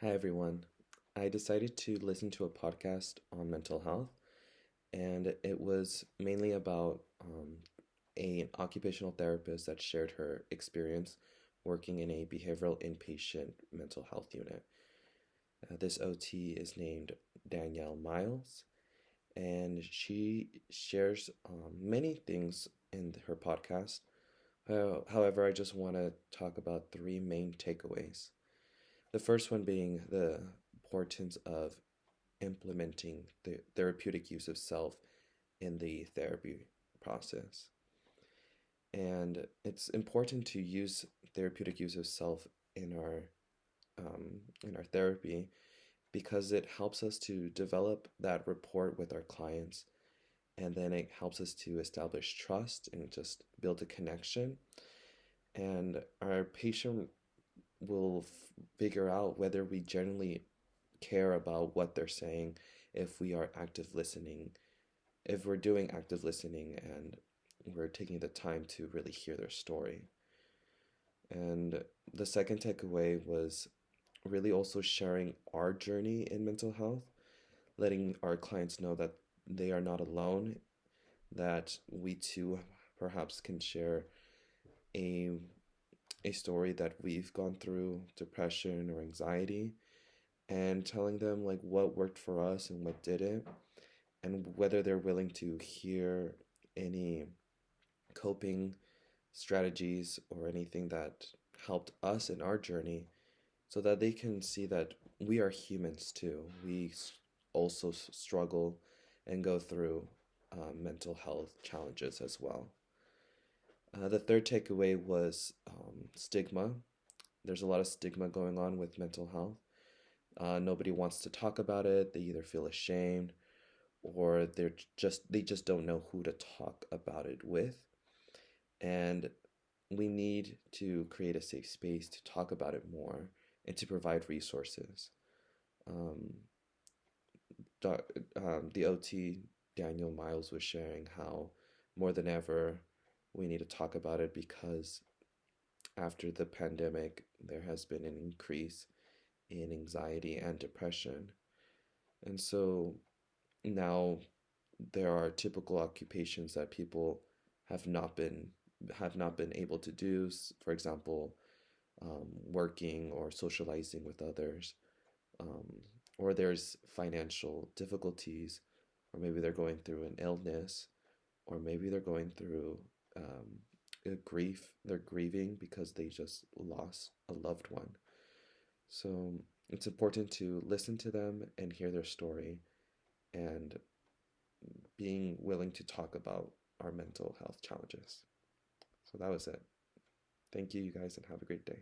Hi, everyone. I decided to listen to a podcast on mental health, and it was mainly about an occupational therapist that shared her experience working in a behavioral inpatient mental health unit. This OT is named Danielle Miles, and she shares many things in her podcast. However, I just want to talk about three main takeaways. The first one being the importance of implementing the therapeutic use of self in the therapy process. And it's important to use therapeutic use of self in our therapy because it helps us to develop that rapport with our clients, and then it helps us to establish trust and just build a connection. And our patient will figure out whether we genuinely care about what they're saying if we are active listening, if we're doing active listening and we're taking the time to really hear their story. And the second takeaway was really also sharing our journey in mental health, letting our clients know that they are not alone, that we too perhaps can share a a story that we've gone through, depression or anxiety, and telling them like what worked for us and what didn't, and whether they're willing to hear any coping strategies or anything that helped us in our journey so that they can see that we are humans too. We also struggle and go through mental health challenges as well. The third takeaway was stigma. There's a lot of stigma going on with mental health. Nobody wants to talk about it. They either feel ashamed or they just don't know who to talk about it with. And we need to create a safe space to talk about it more and to provide resources. Um, the OT Daniel Miles was sharing how more than ever we need to talk about it because after the pandemic there has been an increase in anxiety and depression. And so now there are typical occupations that people have not been have not been able to do. For example, working or socializing with others, um, or there's financial difficulties, or maybe they're going through an illness, or maybe they're going through a grief. They're grieving because they just lost a loved one. So it's important to listen to them and hear their story and being willing to talk about our mental health challenges. So that was it. Thank you, you guys, and have a great day.